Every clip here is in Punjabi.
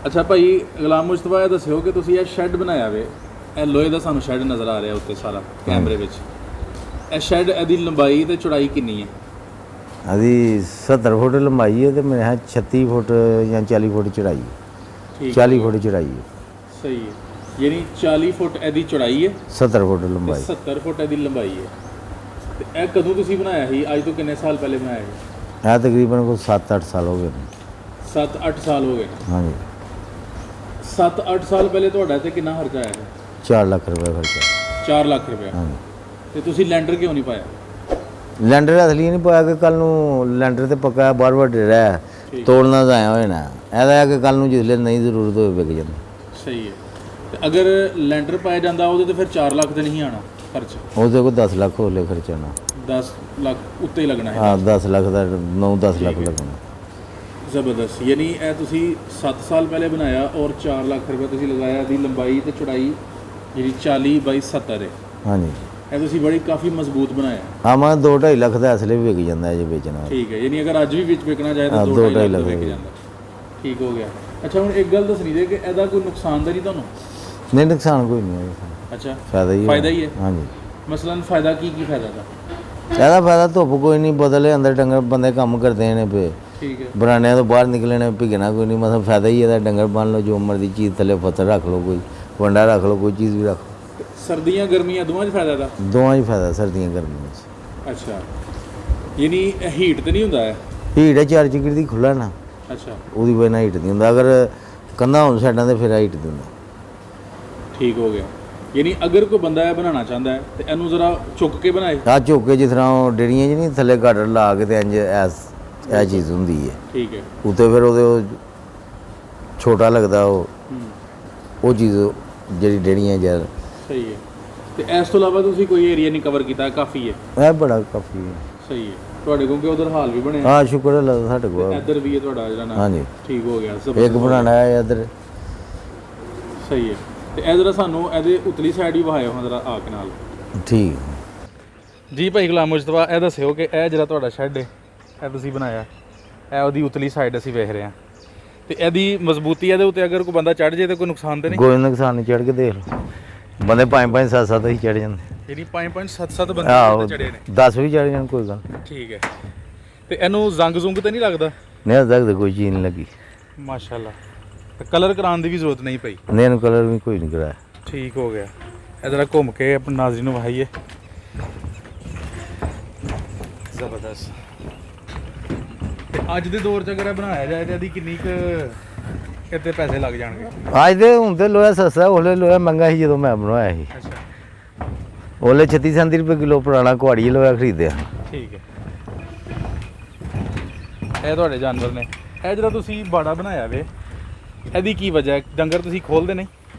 ਅੱਛਾ ਭਾਈ ਗੁਲਾਮ ਮੁਸਤਫਾ, ਇਹ ਦੱਸਿਓ ਕਿ ਤੁਸੀਂ ਇਹ ਸ਼ੈੱਡ ਬਣਾਇਆ ਵੇ, ਇਹ ਲੋਹੇ ਦਾ ਸਾਨੂੰ ਸ਼ੈੱਡ ਨਜ਼ਰ ਆ ਰਿਹਾ ਉੱਤੇ ਸਾਰਾ ਕੈਮਰੇ ਵਿੱਚ। ਇਹ ਸ਼ੈੱਡ ਇਹਦੀ ਲੰਬਾਈ ਤੇ ਚੌੜਾਈ ਕਿੰਨੀ ਹੈ? ਇਹਦੀ 70 ਫੁੱਟ ਲੰਬਾਈ ਹੈ ਤੇ ਮੇਰੇ ਖਿਆਲ 36 ਫੁੱਟ ਜਾਂ 40 ਫੁੱਟ ਚੜਾਈ ਹੈ। ਠੀਕ 40 ਫੁੱਟ ਚੜਾਈ ਹੈ। ਸਹੀ ਹੈ, ਯਾਨੀ 40 ਫੁੱਟ ਇਹਦੀ ਚੌੜਾਈ ਹੈ, 70 ਫੁੱਟ ਲੰਬਾਈ। 70 ਫੁੱਟ ਇਹਦੀ ਲੰਬਾਈ ਹੈ। ਤੇ ਇਹ ਕਦੋਂ ਤੁਸੀਂ ਬਣਾਇਆ ਸੀ? ਅੱਜ ਤੋਂ ਕਿੰਨੇ ਸਾਲ ਪਹਿਲੇ ਬਣਾਇਆ ਸੀ? ਇਹ ਤਕਰੀਬਨ ਕੋਈ 7-8 ਸਾਲ ਹੋ ਗਏ ਨੇ। 7-8 ਸਾਲ ਹੋ ਗਏ। ਹਾਂਜੀ। 7-8 ਸਾਲ ਪਹਿਲੇ ਤੁਹਾਡਾ ਤੇ ਕਿੰਨਾ ਖਰਚਾ ਆਇਆ? 4 ਲੱਖ ਰੁਪਏ ਖਰਚਾ। 4 ਲੱਖ ਰੁਪਏ। ਹਾਂਜੀ। ਤੇ ਤੁਸੀਂ ਲੈਂਡਰ ਕਿਉਂ ਨਹੀਂ ਪਾਇਆ? ਲੈਂਡਰ ਅਸਲੀ ਨਹੀਂ ਪਾਇਆ ਕਿ ਕੱਲ ਨੂੰ ਲੈਂਡਰ ਤੇ ਪੱਕਾ ਬਾਰ ਬਾਰ ਡੇਰਾ ਤੋੜਨਾ ਤਾਂ ਆਇਆ ਹੋਇਆ ਨਾ, ਇਹਦਾ ਹੈ ਕਿ ਕੱਲ ਨੂੰ ਜਿਸਲੇ ਨਹੀਂ ਜ਼ਰੂਰਤ ਹੋਵੇ ਵਿਕ ਜਾਂਦਾ। ਸਹੀ ਹੈ। ਤੇ ਅਗਰ ਲੈਂਡਰ ਪਾਇਆ ਜਾਂਦਾ ਉਹਦੇ ਤੇ ਫਿਰ 4 ਲੱਖ ਤੇ ਨਹੀਂ ਆਣਾ ਖਰਚ? ਉਹਦੇ ਕੋਲ 10 ਲੱਖ ਹੋਲੇ ਖਰਚਾ ਨਾ। 10 ਲੱਖ ਉੱਤੇ ਹੀ ਲੱਗਣਾ ਹੈ। ਹਾਂ 10 ਲੱਖ ਦਾ 9-10 ਲੱਖ ਲੱਗਣਾ। ਜ਼ਬਰਦਸਤ। ਯਾਨੀ ਇਹ ਤੁਸੀਂ 7 ਸਾਲ ਪਹਿਲੇ ਬਣਾਇਆ ਔਰ 4 ਲੱਖ ਰੁਪਏ ਤੁਸੀਂ ਲਗਾਇਆ। ਦੀ ਲੰਬਾਈ ਤੇ ਚੌੜਾਈ ਜਿਹੜੀ 40x70 ਹੈ। ਹਾਂਜੀ। ਇਹ ਤੁਸੀਂ ਬੜੀ ਕਾਫੀ ਮਜ਼ਬੂਤ ਬਣਾਇਆ। ਹਾਂ ਮੈਂ 2-2.5 ਲੱਖ ਦਾ ਅਸਲੇ ਵੀ ਵਿਕ ਜਾਂਦਾ ਜੇ ਵੇਚਣਾ। ਠੀਕ ਹੈ, ਯਾਨੀ ਅਗਰ ਅੱਜ ਵੀ ਵਿੱਚ ਵਿਕਣਾ ਚਾਹੇ ਤਾਂ 2-2.5 ਲੱਖ ਵਿਕ ਜਾਂਦਾ। ਠੀਕ ਹੋ ਗਿਆ। ਅੱਛਾ ਹੁਣ ਇੱਕ ਗੱਲ ਦੱਸਣੀ ਜੇ ਕਿ ਇਹਦਾ ਕੋਈ ਨੁਕਸਾਨ ਤਾਂ ਨਹੀਂ ਤੁਹਾਨੂੰ? ਨਹੀਂ ਨੁਕਸਾਨ ਕੋਈ ਨਹੀਂ ਹੈ। ਅੱਛਾ ਫਾਇਦਾ ਹੀ ਹੈ। ਹਾਂਜੀ। ਮਸਲਨ ਫਾਇਦਾ ਕੀ ਫਾਇਦਾ ਦਾ? ਇਹਦਾ ਫਾਇਦਾ ਧੁੱਪ ਕੋਈ ਨਹੀਂ, ਬਦਲੇ ਅੰਦਰ ਡੰਗਰ ਬੰਦੇ ਕੰਮ ਕਰਦੇ ਨੇ ਪਏ। ਠੀਕ ਹੈ। ਬਰਾਨਿਆਂ ਤੋਂ ਬਾਹਰ ਨਿਕਲੇ ਨੇ, ਭਿਗਣਾ ਕੋਈ ਨਹੀਂ। ਮਤਲਬ ਫਾਇਦਾ ਹੀ ਇਹਦਾ। ਡੰਗਰ ਬੰਨ ਲਓ, ਜੋ ਮਰਜ਼ੀ ਚੀਜ਼ ਥੱਲੇ ਪੱਥਰ ਰੱਖ ਲਓ, ਕੋਈ ਵੰਡਾ ਰੱਖ ਲਓ, ਕੋਈ ਚੀਜ਼ ਵੀ ਰੱਖ ਲਓ। ਸਰਦੀਆਂ ਗਰਮੀਆਂ ਦੋਵਾਂ 'ਚ ਫਾਇਦਾ ਦਾ? ਦੋਵਾਂ 'ਚ ਫਾਇਦਾ, ਸਰਦੀਆਂ ਗਰਮੀਆਂ 'ਚ। ਅੱਛਾ, ਯਾਨੀ ਹੀਟ ਤੇ ਨਹੀਂ ਹੁੰਦਾ ਹੈ? ਹੀਟ ਹੈ 4 ਚਿਕੜ ਦੀ ਖੁੱਲ੍ਹਾ ਨਾ। ਅੱਛਾ, ਉਹਦੀ ਵਜ੍ਹਾ ਨਾਲ ਹੀਟ ਨਹੀਂ ਹੁੰਦਾ। ਅਗਰ ਕੰਧਾਂ ਹੋਣ ਸਾਈਡਾਂ ਤੇ ਫਿਰ ਹੀਟ ਨਹੀਂ ਹੁੰਦਾ। ਠੀਕ ਹੋ ਗਿਆ। ਯਾਨੀ ਅਗਰ ਕੋਈ ਬੰਦਾ ਇਹ ਬਣਾਉਣਾ ਚਾਹੁੰਦਾ ਹੈ ਤੇ ਇਹਨੂੰ ਜ਼ਰਾ ਚੁੱਕ ਕੇ ਬਣਾਏ। ਆਹ ਝੁੱਕ ਕੇ ਜਿਸ ਤਰ੍ਹਾਂ ਉਹ ਡੇੜੀਆਂ 'ਚ ਨਹੀਂ ਥੱਲੇ ਗਾਡਰ ਲਾ ਕੇ ਤੇ ਇੰਜ ਇਹ ਚੀਜ਼ ਹੁੰਦੀ ਹੈ। ਠੀਕ ਹੈ। ਉੱਤੇ ਫਿਰ ਉਹਦੇ ਉਹ ਛੋਟਾ ਲੱਗਦਾ ਉਹ ਚੀਜ਼ ਜਿਹੜੀ ਡੇੜੀਆਂ ਯਾਰ। ਸਹੀ ਹੈ। ਤੇ ਇਸ ਤੋਂ ਇਲਾਵਾ ਤੁਸੀਂ ਕੋਈ ਏਰੀਆ ਨਹੀਂ ਕਵਰ ਕੀਤਾ? ਕਾਫੀ ਹੈ। ਇਹ ਬੜਾ ਕਾਫੀ ਹੈ। ਸਹੀ ਹੈ। ਤੁਹਾਡੇ ਕੋਲ ਕਿ ਉਧਰ ਹਾਲ ਵੀ ਬਣਿਆ? ਹਾਂ ਸ਼ੁਕਰ ਹੈ ਅੱਲਾ ਸਾਡੇ ਕੋਲ। ਇੱਧਰ ਵੀ ਹੈ ਤੁਹਾਡਾ ਜਿਹੜਾ ਨਾਮ? ਹਾਂਜੀ। ਠੀਕ ਹੋ ਗਿਆ। ਇੱਕ ਬਣਾਉਣਾ ਹੈ ਇੱਧਰ। ਸਹੀ ਹੈ। ਤੇ ਇਹ ਜਰਾ ਸਾਨੂੰ ਇਹਦੇ ਉਤਲੀ ਸਾਈਡ ਵੀ ਵਹਾਇਓ ਹਾਂ ਜਰਾ ਆ ਕੇ ਨਾਲ। ਠੀਕ ਜੀ ਭਾਈ ਗੁਲਾਮ ਮੁਸਤਫਾ, ਇਹ ਦੱਸਿਓ ਕਿ ਇਹ ਜਿਹੜਾ ਤੁਹਾਡਾ ਸ਼ੈੱਡ ਹੈ ਇਹ ਤੁਸੀਂ ਬਣਾਇਆ, ਇਹ ਉਹਦੀ ਉਤਲੀ ਸਾਈਡ ਅਸੀਂ ਵੇਖ ਰਹੇ ਹਾਂ, ਤੇ ਇਹਦੀ ਮਜ਼ਬੂਤੀ ਇਹਦੇ ਉੱਤੇ ਅਗਰ ਕੋਈ ਬੰਦਾ ਚੜ੍ਹ ਜੇ ਤਾਂ ਕੋਈ ਨੁਕਸਾਨ ਤਾਂ ਨਹੀਂ? ਕੋਈ ਨੁਕਸਾਨ ਨਹੀਂ। ਚੜ੍ਹ ਕੇ ਦੇਖ ਲਓ, ਬੰਦੇ 5-5 7-7 ਹੀ ਚੜ੍ਹ ਜਾਂਦੇ। ਯਾਨੀ 5-5 7-7 ਬੰਦੇ ਚੜ੍ਹੇ ਨੇ? 10 ਵੀ ਚੜ੍ਹ ਜਾਣ ਕੋਈ ਗੱਲ। ਠੀਕ ਹੈ। ਤੇ ਇਹਨੂੰ ਜ਼ੰਗ ਜ਼ੁੰਗ ਤੇ ਨਹੀਂ ਲੱਗਦਾ? ਨਹੀਂ ਅਜੇ ਤੱਕ ਕੋਈ ਚੀਜ਼ ਨਹੀਂ ਲੱਗੀ। ਮਾਸ਼ਾਅੱਲਾ। ਤੇ ਕਲਰ ਕਰਾਉਣ ਦੀ ਵੀ ਜ਼ਰੂਰਤ ਨਹੀਂ ਪਈ? ਨਹੀਂ, ਇਹਨੂੰ ਕਲਰ ਵੀ ਕੋਈ ਨਹੀਂ ਕਰਾਇਆ। ਠੀਕ ਹੋ ਗਿਆ। ਇਹ ਜਰਾ ਘੁੰਮ ਕੇ ਆਪਣੇ ਨਾਜ਼ਰੀਨ ਨੂੰ ਵਿਖਾਈਏ। ਜ਼ਬਰਦਸਤ। ਤੇ ਅੱਜ ਦੇ ਦੌਰ 'ਚ ਅਗਰ ਇਹ ਬਣਾਇਆ ਜਾਏ ਤਾਂ ਇਹਦੀ ਕਿੰਨੀ ਕੁ ਕਿਤੇ ਪੈਸੇ ਲੱਗ ਜਾਣਗੇ? ਅੱਜ ਦੇ ਹੁਣ ਤੇ ਲੋਹਾ ਸਸਤਾ, ਉਹਲੇ ਲੋਹਾ ਮਹਿੰਗਾ ਸੀ ਜਦੋਂ ਮੈਂ ਬਣਵਾਇਆ ਸੀ। ਅੱਛਾ। ਉਹਲੇ 36-37 ਰੁਪਏ ਕਿਲੋ ਪੁਰਾਣਾ ਕੁਹਾੜੀ ਲੋਹਾ ਖਰੀਦਿਆ। ਠੀਕ ਹੈ। ਇਹ ਤੁਹਾਡੇ ਜਾਨਵਰ ਨੇ। ਇਹ ਜਿਹੜਾ ਤੁਸੀਂ ਬਾੜਾ ਬਣਾਇਆ ਵੇ, ਇਹਦੀ ਕੀ ਵਜ੍ਹਾ ਹੈ? ਡੰਗਰ ਤੁਸੀਂ ਖੋਲਦੇ ਨਹੀਂ?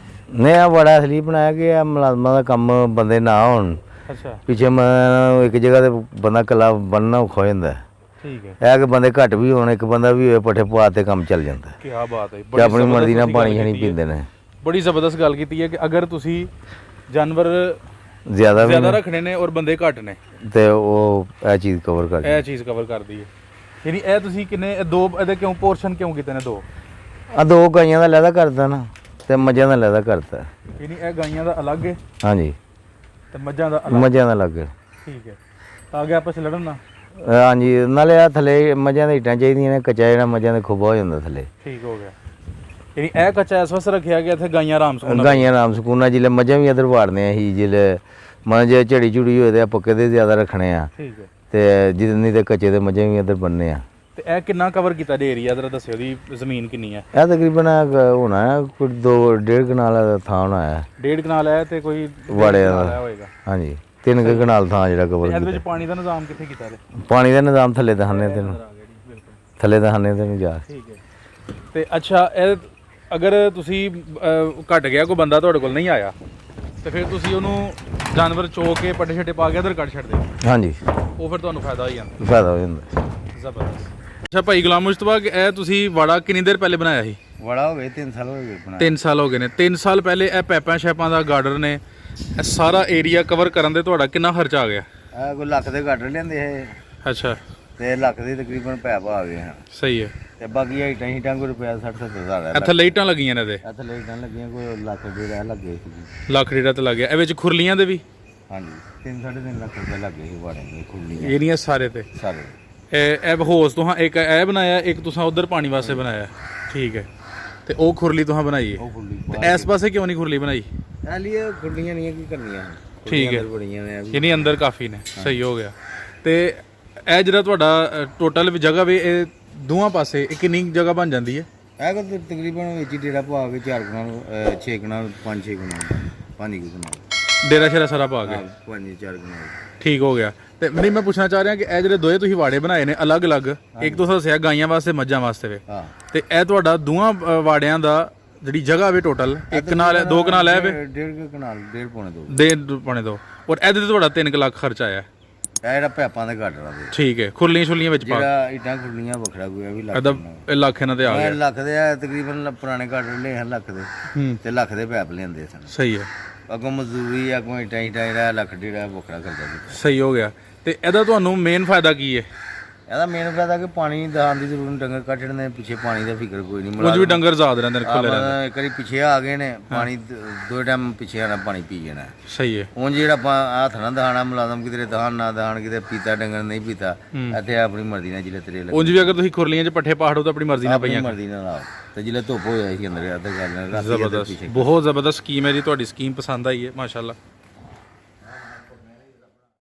ਨਹੀਂ ਆ ਬੜਾ ਅਸਲੀ ਬਣਾਇਆ ਕਿ ਇਹ ਮੁਲਾਜ਼ਮਾਂ ਦਾ ਕੰਮ ਬੰਦੇ ਨਾ ਹੋਣ। ਅੱਛਾ। ਪਿੱਛੇ ਮੈਂ ਇੱਕ ਜਗ੍ਹਾ ਤੇ ਬੰਦਾ ਇਕੱਲਾ ਬੰਨਣਾ ਔਖਾ ਹੋ ਜਾਂਦਾ। ਠੀਕ ਹੈ। ਇਹ ਕਿ ਬੰਦੇ ਘੱਟ ਵੀ ਹੋਣ, ਇੱਕ ਬੰਦਾ ਵੀ ਹੋਏ, ਪੱਠੇ ਪਵਾ ਤੇ ਕੰਮ ਚੱਲ ਜਾਂਦਾ। ਕੀ ਬਾਤ ਹੈ। ਤੇ ਆਪਣੀ ਮਰਜ਼ੀ ਨਾਲ ਪਾਣੀ ਛਣੀ ਪੀਂਦੇ ਨੇ। ਬੜੀ ਜ਼ਬਰਦਸਤ ਗੱਲ ਕੀਤੀ ਹੈ ਕਿ ਅਗਰ ਤੁਸੀਂ ਜਾਨਵਰ ਜ਼ਿਆਦਾ ਰੱਖਣੇ ਨੇ ਔਰ ਬੰਦੇ ਘੱਟ ਨੇ ਤੇ ਉਹ ਇਹ ਚੀਜ਼ ਕਵਰ ਕਰਦੀ ਹੈ। ਇਹ ਚੀਜ਼ ਕਵਰ ਕਰਦੀ ਹੈ। ਯਾਨੀ ਇਹ ਤੁਸੀਂ ਕਿੰਨੇ ਦੋ ਇਹਦੇ ਕਿਉਂ ਪੋਰਸ਼ਨ ਕਿਉਂ ਕੀਤੇ ਨੇ? ਦੋ ਆ 2 ਗਾਈਆਂ ਦਾ ਲਹਿਦਾ ਕਰਦਾ ਨਾ ਤੇ ਮੱਝਾਂ ਦਾ ਲਹਿਦਾ ਕਰਦਾ। ਯਾਨੀ ਇਹ ਗਾਈਆਂ ਦਾ ਅਲੱਗ ਹੈ? ਹਾਂਜੀ। ਤੇ ਮੱਝਾਂ ਦਾ ਅਲੱਗ? ਮੱਝਾਂ ਦਾ ਅਲੱਗ ਹੈ। ਠੀਕ ਹੈ। ਤਾਂ ਅੱਗੇ ਆਪਸ ਲੜਨ ਨਾ? ਹਾਂਜੀ। ਨਾਲੇ ਆ ਥੱਲੇ ਮੱਝਾਂ ਦੇ ਇੱਟਾਂ ਚਾਹੀਦੀਆਂ ਨੇ, ਕੱਚਾ ਜਿਹੜਾ ਮੱਝਾਂ ਦੇ ਖੁੱਬਾ ਹੋ ਜਾਂਦਾ ਥੱਲੇ। ਠੀਕ ਹੋ ਗਿਆ। ਯਾਨੀ ਇਹ ਕੱਚਾ ਇਸ ਵਾਸਤੇ ਰੱਖਿਆ ਗਿਆ ਇੱਥੇ ਗਾਈਆਂ ਆਰਾਮ ਸਕੂਨ? ਗਾਈਆਂ ਆਰਾਮ ਸਕੂਨ ਨਾਲ। ਜਿਲੇ ਮੱਝਾਂ ਵੀ ਇੱਧਰ ਵਾੜਨੇ ਅਸੀਂ, ਜਿਲੇ ਮਨ ਜੇ ਝੜੀ ਝੁੜੀ ਹੋਏ ਤੇ ਪੱਕੇ ਦੇ ਜ਼ਿਆਦਾ ਰੱਖਣੇ ਆ। ਠੀਕ ਹੈ। ਤੇ ਜਿੰਨੀ ਤੇ ਕੱਚੇ ਦੇ ਮੱਝਾਂ ਵੀ ਇੱਧਰ ਬੰਨਣੇ ਆ। ਤੇ ਇਹ ਕਿੰਨਾ ਕਵਰ ਕੀਤਾ ਜੇ ਏਰੀਆ ਜਰਾ ਦੱਸਿਓ? ਦੀ ਜ਼ਮੀਨ ਕਿੰਨੀ ਹੈ? ਇਹ ਤਕਰੀਬਨ ਹੋਣਾ ਕੋਈ 2-1.5 ਕਨਾਲ ਦਾ ਥਾਂ ਹੋਣਾ ਹੈ। 1.5 ਕਨਾਲ ਹੈ ਤੇ ਕੋਈ ਵਾੜਿਆ ਦਾ ਹੋਏਗਾ? ਹਾਂਜੀ। 3 ਕਨਾਲ ਥਾਂ ਜਿਹੜਾ ਕਵਰ ਕੀਤਾ। ਇਹਦੇ ਵਿੱਚ ਪਾਣੀ ਦਾ ਨਿਜ਼ਾਮ ਕਿੱਥੇ ਕੀਤਾ ਜੇ? ਪਾਣੀ ਦਾ ਨਿਜ਼ਾਮ ਥੱਲੇ ਦਹਾਨੇ ਤੇ ਨੂੰ, ਥੱਲੇ ਦਹਾਨੇ ਤੇ ਨੂੰ ਜਾ। ਠੀਕ ਹੈ। ਤੇ ਅੱਛਾ, ਇਹ ਅਗਰ ਤੁਸੀਂ ਘਟ ਗਿਆ ਕੋਈ ਬੰਦਾ ਤੁਹਾਡੇ ਕੋਲ ਨਹੀਂ ਆਇਆ ਤੇ ਫਿਰ ਤੁਸੀਂ ਉਹਨੂੰ ਜਾਨਵਰ ਚੋ ਕੇ ਪੱਟੇ ਛੱਟੇ ਪਾ ਕੇ ਇੱਧਰ ਕੱਢ ਛੱਡਦੇ? ਹਾਂਜੀ। ਉਹ ਫਿਰ ਤੁਹਾਨੂੰ ਫਾਇਦਾ ਹੋ ਜਾਂਦਾ? ਫਾਇਦਾ ਹੋ ਜਾਂਦਾ। ਜ਼ਬਰਦਸਤ। ਅੱਛਾ ਭਾਈ ਗੁਲਾਮ ਮੁਸਤਫਾ, ਇਹ ਤੁਸੀਂ ਵਾੜਾ ਕਿੰਨੀ ਦੇਰ ਪਹਿਲੇ ਬਣਾਇਆ ਸੀ? ਵਾੜਾ ਹੋ ਗਏ 3 ਸਾਲ ਹੋ ਗਏ ਬਣਾਇਆ। 3 ਸਾਲ ਹੋ ਗਏ ਨੇ। 3 ਸਾਲ ਪਹਿਲੇ ਇਹ ਪੈਪਾਂ ਸ਼ੈਪਾਂ ਦਾ ਗਾਰਡਨ ਨੇ, ਇਹ ਸਾਰਾ ਏਰੀਆ ਕਵਰ ਕਰਨ ਦੇ ਤੁਹਾਡਾ ਕਿੰਨਾ ਖਰਚਾ ਆ ਗਿਆ? ਕੋਈ ਲੱਖ ਦੇ ਗਾਡਰ ਲੈਂਦੇ ਹੈ। ਅੱਛਾ। ਤੇ ਲੱਖ ਦੇ ਤਕਰੀਬਨ ਪੈਪ ਆ ਗਏ ਹਨ। ਸਹੀ ਹੈ। ਤੇ ਬਾਕੀ ਹਾਈਟਾਂ ਹੀਟਾਂ ਕੋਈ ਰੁਪਿਆ 60-70 ਹਜ਼ਾਰ ਇੱਥੇ ਲਾਈਟਾਂ ਲੱਗੀਆਂ ਨੇ ਇਹਦੇ, ਇੱਥੇ ਲਾਈਟਾਂ ਲੱਗੀਆਂ ਕੋਈ ਲੱਖ ਦੇ ਰਹਿ ਲੱਗੇ ਸੀ। ਲੱਖ ਡੇਢ ਤੇ ਲੱਗਿਆ। ਇਹ ਵਿੱਚ ਖੁਰਲੀਆਂ ਦੇ ਵੀ ਹਾਂਜੀ 3-3.5 ਲੱਖ ਰੁਪਏ ਲੱਗੇ ਸੀ ਵਾੜੇ ਨੂੰ ਖੁੱਲੀਆਂ ਇਹਨੀਆਂ ਸਾਰੇ ਤੇ। ਸਾਰੇ। ਇਹ ਹੋਸ ਤੁਹਾਂ ਇੱਕ ਇਹ ਬਣਾਇਆ, ਇੱਕ ਤੁਸੀਂ ਉਧਰ ਪਾਣੀ ਵਾਸਤੇ ਬਣਾਇਆ। ਠੀਕ ਹੈ। ਤੇ ਉਹ ਖੁਰਲੀ ਤੁਹਾਂ ਬਣਾਈ ਹੈ। ਉਹ ਖੁੱਲੀ ਤੇ ਇਸ ਪਾਸੇ ਕਿਉਂ ਨਹੀਂ ਖੁਰਲੀ ਬਣਾਈ? ਇਹ ਲਈ ਖੁੱਲੀਆਂ ਨਹੀਂ ਕੀ ਕਰਨੀਆਂ। ਠੀਕ ਹੈ। ਬੜੀਆਂ ਨੇ ਯਾਨੀ ਅੰਦਰ ਕਾਫੀ ਨੇ। ਸਹੀ ਹੋ ਗਿਆ। ਤੇ ਇਹ ਜਿਹੜਾ ਤੁਹਾਡਾ ਟੋਟਲ ਜਗ੍ਹਾ ਵੇ ਇਹ ਦੋਵਾਂ ਪਾਸੇ ਇਹ ਕਿੰਨੀ ਜਗ੍ਹਾ ਬਣ ਜਾਂਦੀ ਹੈ? ਇਹ ਕੋ ਤਕਰੀਬਨ ਵਿੱਚ ਹੀ ਡੇਰਾ ਪਾ ਕੇ 4 ਕਨਾਲ 6 ਕਨਾਲ 5-6 ਕਨਾਲ 5 ਕਨਾਲ ਡੇਰਾ ਸ਼ੇਰਾ ਸਾਰਾ ਪਾ ਕੇ 5-4 ਕਨਾਲ। ਠੀਕ ਹੋ ਗਿਆ। ਤੇ ਨਹੀਂ ਮੈਂ ਪੁੱਛਣਾ ਚਾਹ ਰਿਹਾ ਕਿ ਇਹ ਜਿਹੜੇ ਦੋਏ ਤੁਸੀਂ ਵਾੜੇ ਬਣਾਏ ਨੇ ਅਲੱਗ-ਅਲੱਗ, ਇੱਕ ਤੁਸੀਂ ਦੱਸਿਆ ਗਾਈਆਂ ਵਾਸਤੇ ਮੱਝਾਂ ਵਾਸਤੇ ਵੇ, ਹਾਂ ਤੇ ਇਹ ਤੁਹਾਡਾ ਦੋਵਾਂ ਵਾੜਿਆਂ ਦਾ ਜਿਹੜੀ ਜਗ੍ਹਾ ਵੇ ਟੋਟਲ 1 ਕਨਾਲ ਹੈ 2 ਕਨਾਲ ਹੈ ਵੇ 1.5 ਕਨਾਲ 1.5 ਪੌਣੇ 2 ਦੇ ਪੌਣੇ 2 ਔਰ ਇਹਦੇ ਤੇ ਤੁਹਾਡਾ 3 ਲੱਖ ਖਰਚ ਆਇਆ। ਇਹ ਜਿਹੜਾ ਪੈਪਾਂ ਦੇ ਘੱਟ ਰਹਾ ਠੀਕ ਹੈ। ਖੁਰਲੀਆਂ ਛੁਰਲੀਆਂ ਵਿੱਚ ਪਾ ਜਿਹੜਾ ਇਟਾਂ ਖੁੱਲੀਆਂ ਵੱਖਰਾ ਕੋਈ ਵੀ ਲੱਖ ਇਹਦਾ ਇਹ ਲੱਖ ਇਹਨਾਂ ਤੇ ਆ ਗਿਆ। ਲੱਖ ਦੇ ਆ ਤਕਰੀਬਨ ਪੁਰਾਣੇ ਘੱਟ ਲਏ ਹਨ ਲੱਖ ਦੇ ਹੂੰ ਤੇ ਲੱਖ ਦੇ ਪੈਪ ਲੈਂਦੇ ਸਨ। ਸਹੀ ਹੈ। ਅੱਗੋਂ ਮਜ਼ਦੂਰੀ ਅੱਗੋਂ ਇਟਾਂ ਜਿਹੜਾ ਲੱਖ ਡੇਢ ਵੱਖਰਾ ਕਰਦਾ ਸੀ। ਸਹੀ ਹੋ ਗਿਆ। ਤੇ ਇਹਦਾ ਤੁਹਾਨੂੰ ਮੇਨ ਫਾਇਦਾ ਕੀ ਹੈ? ਇਹਦਾ ਮੇਨ ਫਾਇਦਾ ਕਿ ਪਾਣੀ ਦਾਣ ਦੀ ਜ਼ਰੂਰਤ ਨਹੀਂ, ਡੰਗਰ ਕੱਢਣ ਦੇ ਪਿੱਛੇ ਪਾਣੀ ਦਾ ਫਿਕਰ ਕੋਈ ਨਹੀਂ। ਕੁਝ ਵੀ ਡੰਗਰ ਆਜ਼ਾਦ ਰਹਿੰਦੇ ਨੇ, ਖੁੱਲੇ ਰਹਿੰਦੇ। ਇੱਕ ਵਾਰੀ ਪਿੱਛੇ ਆ ਗਏ ਨੇ ਪਾਣੀ 2 ਟਾਈਮ ਪਿੱਛੇ ਆਣਾ ਪਾਣੀ ਪੀ ਜਾਣਾ। ਸਹੀ ਹੈ। ਉਂਝ ਜਿਹੜਾ ਆਪਾਂ ਹੱਥ ਨਾਲ ਦਹਾਣਾ ਮੁਲਾਜ਼ਮ ਕਿਤੇ ਦਹਾਨ ਨਾ ਦਹਾਨ ਕਿਤੇ ਪੀਤਾ ਡੰਗਰ ਨਹੀਂ ਪੀਤਾ, ਇੱਥੇ ਆਪਣੀ ਮਰਜ਼ੀ ਨਾਲ ਜਿਲੇ ਤੇਰੇ ਲੱਗੇ ਉਂਝ ਵੀ ਅਗਰ ਤੁਸੀਂ ਖੁਰਲੀਆਂ 'ਚ ਪੱਠੇ ਪਾੜੋ ਤਾਂ ਆਪਣੀ ਮਰਜ਼ੀ ਨਾਲ ਪਈਆਂ। ਮਰਜ਼ੀ ਨਾਲ ਆਓ ਤੇ ਜਿਲੇ ਧੁੱਪ ਹੋ ਜਾਏ ਸੀ ਅੰਦਰ ਅੱਧ ਗੱਲ ਜ਼ਬਰਦਸਤ, ਬਹੁਤ ਜ਼ਬਰਦਸਤ ਸਕੀਮ ਹੈ ਜੀ ਤੁਹਾਡੀ। ਸਕੀਮ ਪਸੰਦ ਆਈ ਹੈ ਮਾਸ਼ਾਅੱਲਾ।